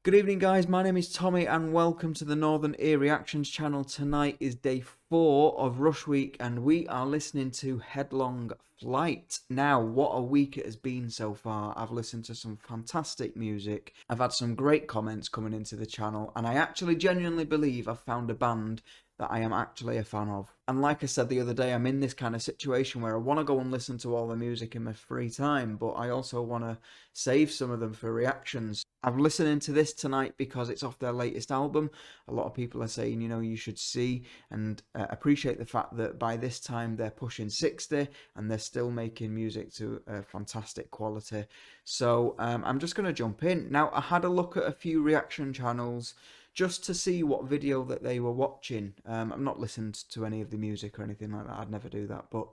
Good evening guys, my name is Tommy and welcome to the Northern Ear Reactions channel. Tonight is day 4 of Rush Week and we are listening to Headlong Flight. Now, what a week it has been so far. I've listened to some fantastic music. I've had some great comments coming into the channel and I actually genuinely believe I've found a band that I am actually a fan of. And like I said the other day, I'm in this kind of situation where I want to go and listen to all the music in my free time, but I also want to save some of them for reactions. I'm listening to this tonight because it's off their latest album. A lot of people are saying, you know, you should see and appreciate the fact that by this time they're pushing 60 and they're still making music to fantastic quality. So I'm just going to jump in. Now, I had a look at a few reaction channels just to see what video that they were watching. I've not listened to any of the music or anything like that. I'd never do that, but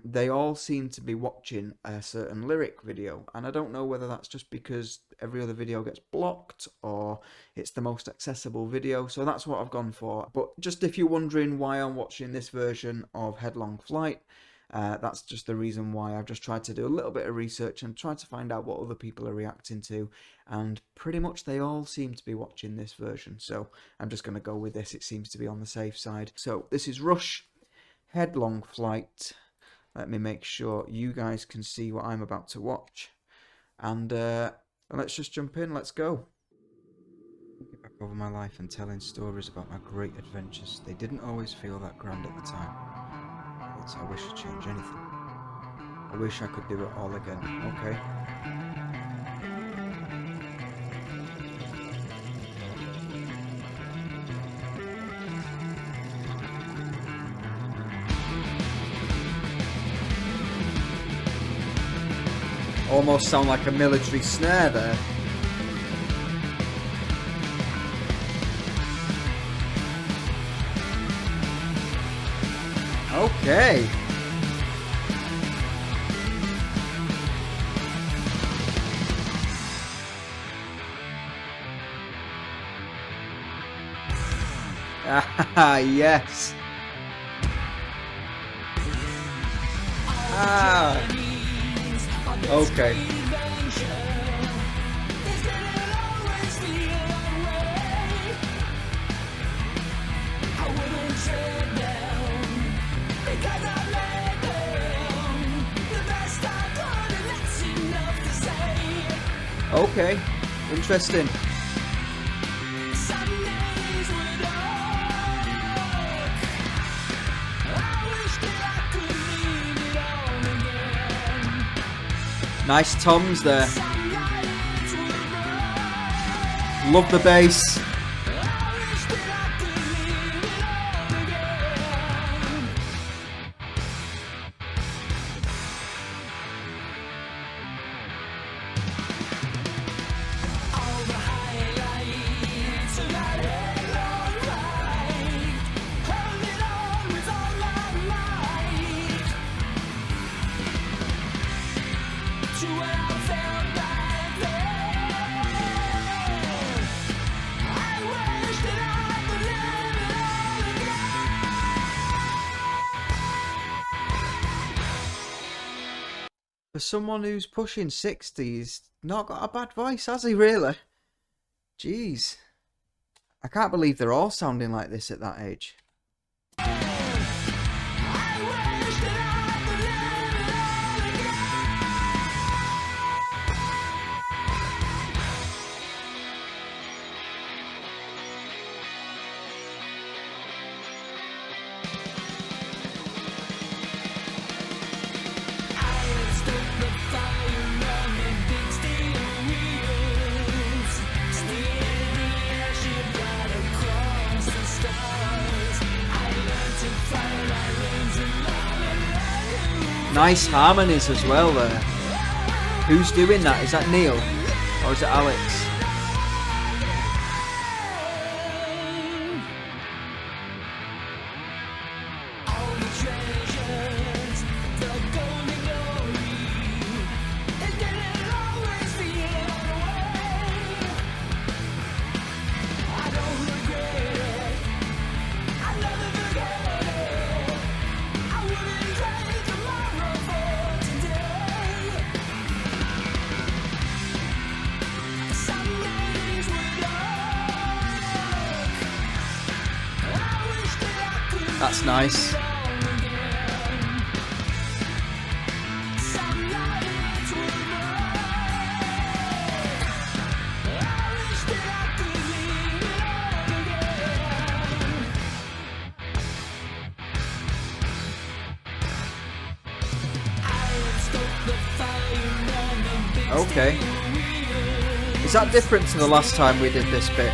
they all seem to be watching a certain lyric video, and I don't know whether that's just because every other video gets blocked or it's the most accessible video, so that's what I've gone for. But just if you're wondering why I'm watching this version of Headlong Flight, that's just the reason why. I've just tried to do a little bit of research and tried to find out what other people are reacting to, and pretty much they all seem to be watching this version, so I'm just going to go with this. It seems to be on the safe side. So this is Rush, Headlong Flight. Let me make sure you guys can see what I'm about to watch, and let's just jump in. Let's go. Looking back over my life and telling stories about my great adventures, they didn't always feel that grand at the time. I wish I'd change anything. I wish I could do it all again. Okay. Almost sound like a military snare there. Okay. Ah, yes. Ah. Okay. Okay, interesting. Nice toms there. Love the bass. For someone who's pushing 60, he's not got a bad voice, has he really? Jeez. I can't believe they're all sounding like this at that age. Nice harmonies as well there. Who's doing that? Is that Neil? Or is it Alex? That's nice. Okay. Is that different to the last time we did this bit?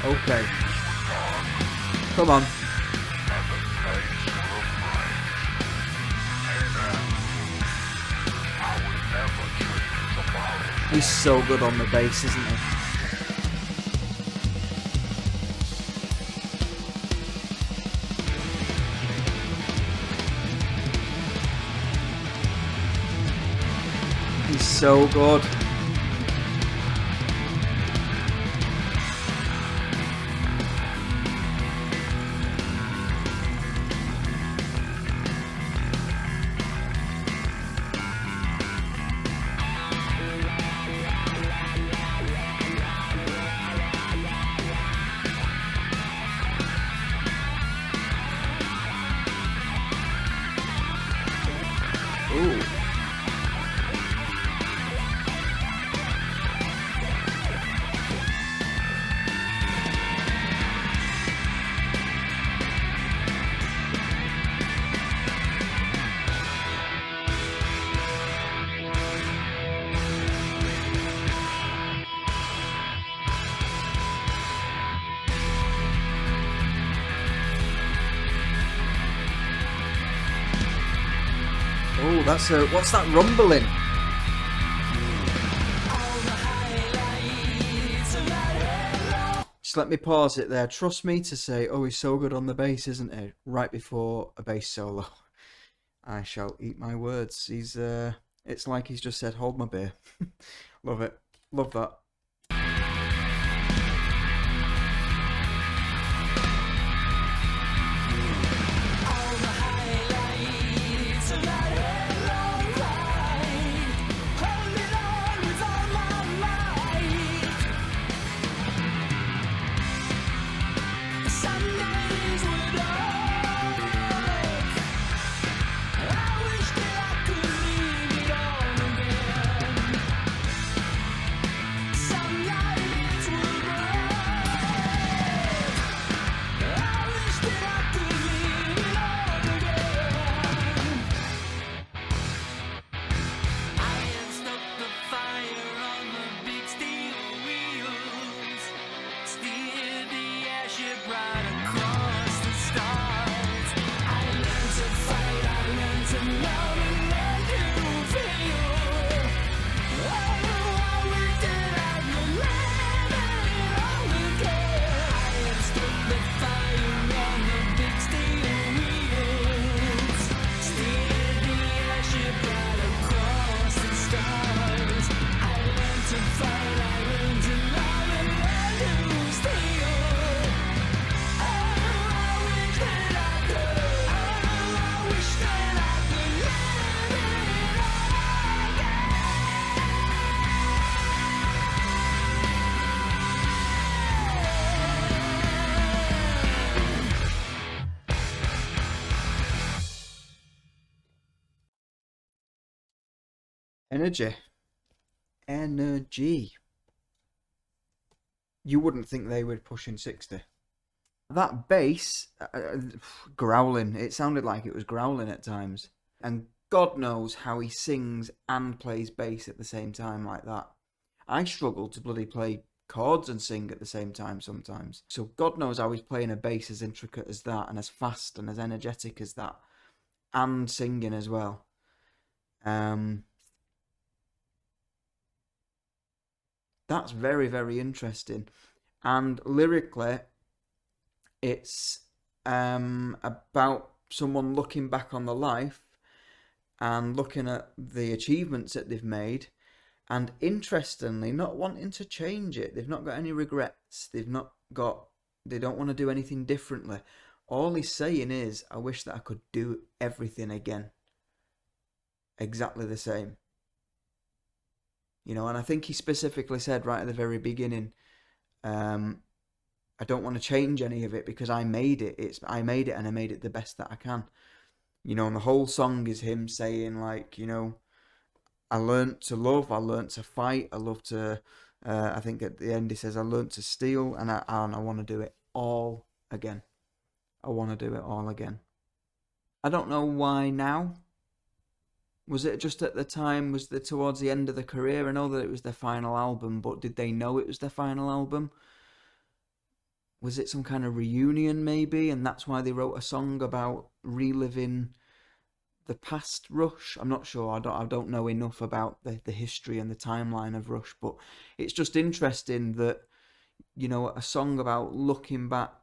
Okay. Come on. He's so good on the bass, isn't he? He's so good. Ooh. Oh, that's a... What's that rumbling? Just let me pause it there. Trust me to say, oh, he's so good on the bass, isn't he? Right before a bass solo. I shall eat my words. He's, it's like he's just said, hold my beer. Love it. Love that. Energy. Energy. You wouldn't think they were pushing 60. That bass, growling. It sounded like it was growling at times. And God knows how he sings and plays bass at the same time like that. I struggle to bloody play chords and sing at the same time sometimes. So God knows how he's playing a bass as intricate as that and as fast and as energetic as that. And singing as well. That's very, very interesting. And lyrically, it's about someone looking back on the life and looking at the achievements that they've made, and interestingly, not wanting to change it. They've not got any regrets. They don't want to do anything differently. All he's saying is, I wish that I could do everything again, exactly the same. And I think he specifically said right at the very beginning, um, I don't want to change any of it because I made it. I made it and I made it the best that I can. And the whole song is him saying like, I learned to love, I learned to fight, I love to. I think at the end he says, I learned to steal, and I want to do it all again. I want to do it all again. I don't know why now. Was it just at the time? Was it towards the end of the career? I know that it was their final album, but did they know it was their final album? Was it some kind of reunion maybe, and that's why they wrote a song about reliving the past Rush? I'm not sure. I don't know enough about the history and the timeline of Rush, but it's just interesting that a song about looking back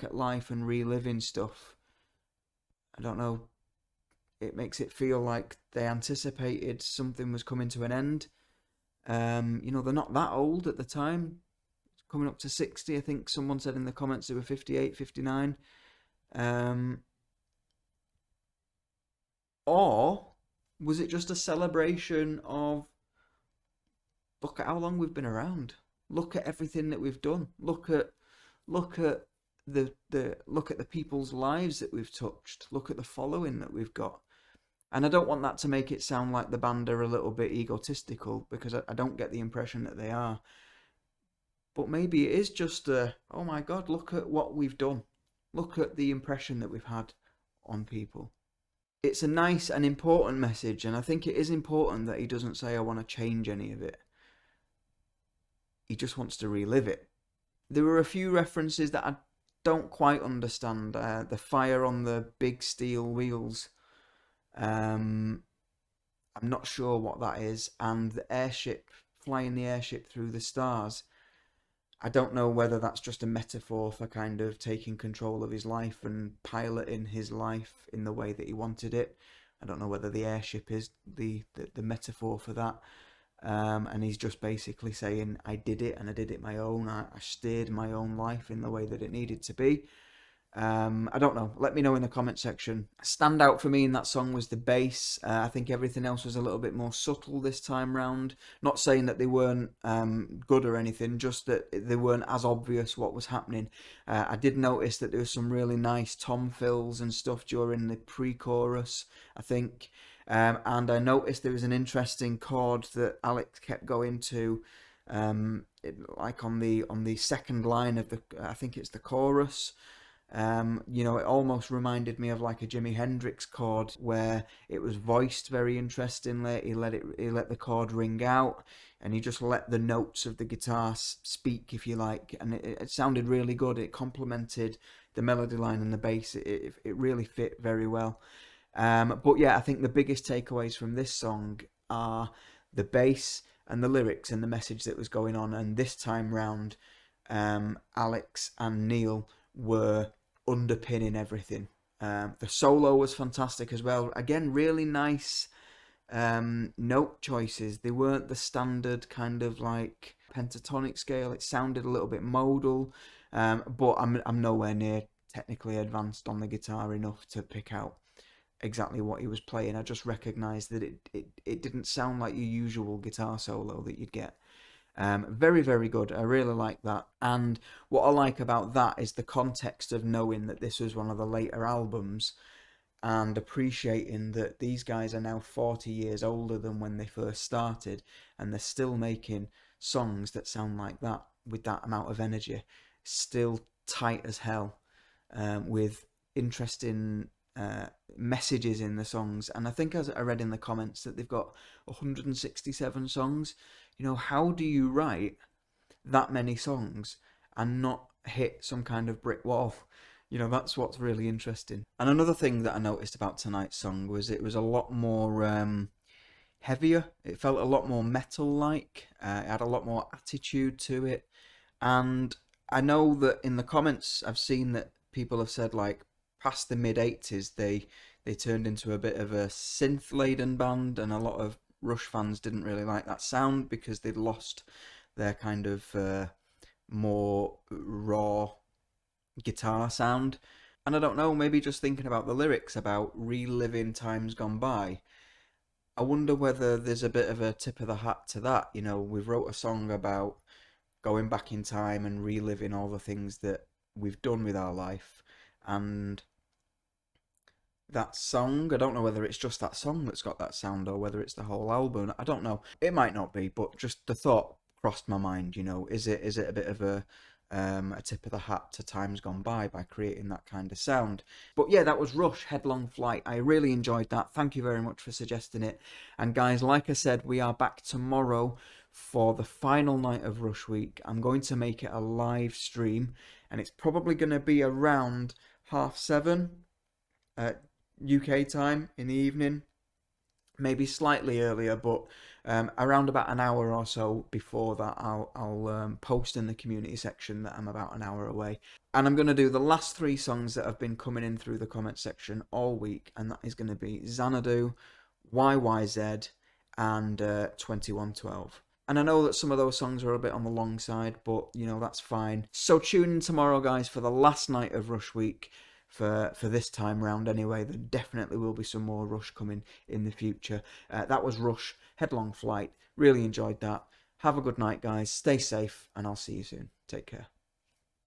at life and reliving stuff. I don't know. It makes it feel like they anticipated something was coming to an end. They're not that old at the time, coming up to 60. I think someone said in the comments they were 58, 59. Or was it just a celebration of, look at how long we've been around. Look at everything that we've done. Look at the people's lives that we've touched. Look at the following that we've got. And I don't want that to make it sound like the band are a little bit egotistical, because I don't get the impression that they are. But maybe it is just oh my God, look at what we've done. Look at the impression that we've had on people. It's a nice and important message, and I think it is important that he doesn't say, I want to change any of it. He just wants to relive it. There were a few references that I don't quite understand. The fire on the big steel wheels. I'm not sure what that is. And the airship, flying the airship through the stars. I don't know whether that's just a metaphor for kind of taking control of his life and piloting his life in the way that he wanted it. I don't know whether the airship is the metaphor for that. And he's just basically saying, I did it and I did it my own. I steered my own life in the way that it needed to be. I don't know. Let me know in the comment section. Standout for me in that song was the bass. I think everything else was a little bit more subtle this time round. Not saying that they weren't good or anything, just that they weren't as obvious what was happening. I did notice that there was some really nice tom fills and stuff during the pre-chorus, I think. And I noticed there was an interesting chord that Alex kept going to, like on the second line of I think it's the chorus. It almost reminded me of like a Jimi Hendrix chord where it was voiced very interestingly. He let the chord ring out, and he just let the notes of the guitar speak, if you like, and it sounded really good. It complemented the melody line and the bass. It really fit very well. But yeah, I think the biggest takeaways from this song are the bass and the lyrics and the message that was going on. And this time round, Alex and Neil were underpinning everything. The solo was fantastic as well. Again, really nice note choices. They weren't the standard kind of like pentatonic scale. It sounded a little bit modal, but I'm nowhere near technically advanced on the guitar enough to pick out exactly what he was playing. I just recognised that it didn't sound like your usual guitar solo that you'd get. Very, very good. I really like that. And what I like about that is the context of knowing that this was one of the later albums and appreciating that these guys are now 40 years older than when they first started, and they're still making songs that sound like that with that amount of energy. Still tight as hell, with interesting messages in the songs. And I think, as I read in the comments, that they've got 167 songs. How do you write that many songs and not hit some kind of brick wall? That's what's really interesting. And another thing that I noticed about tonight's song was it was a lot more heavier. It felt a lot more metal-like. It had a lot more attitude to it. And I know that in the comments, I've seen that people have said like past the mid 80s, they turned into a bit of a synth-laden band, and a lot of Rush fans didn't really like that sound because they'd lost their kind of more raw guitar sound. And I don't know, maybe just thinking about the lyrics about reliving times gone by, I wonder whether there's a bit of a tip of the hat to that. You know, we've wrote a song about going back in time and reliving all the things that we've done with our life. And that song, I don't know whether it's just that song that's got that sound or whether it's the whole album. I don't know. It might not be, but just the thought crossed my mind, you know, is it a bit of a tip of the hat to times gone by creating that kind of sound. But yeah, that was Rush, Headlong Flight. I really enjoyed that. Thank you very much for suggesting it. And guys, like I said, we are back tomorrow for the final night of Rush Week. I'm going to make it a live stream, and it's probably going to be around 7:30 UK time in the evening, maybe slightly earlier, but around about an hour or so before that, I'll post in the community section that I'm about an hour away. And I'm going to do the last 3 songs that have been coming in through the comment section all week, and that is going to be Xanadu, YYZ, and 2112. And I know that some of those songs are a bit on the long side, but, you know, that's fine. So tune in tomorrow, guys, for the last night of Rush Week. For this time round anyway. There definitely will be some more Rush coming in the future. That was Rush, Headlong Flight. Really enjoyed that. Have a good night, guys. Stay safe, and I'll see you soon. Take care.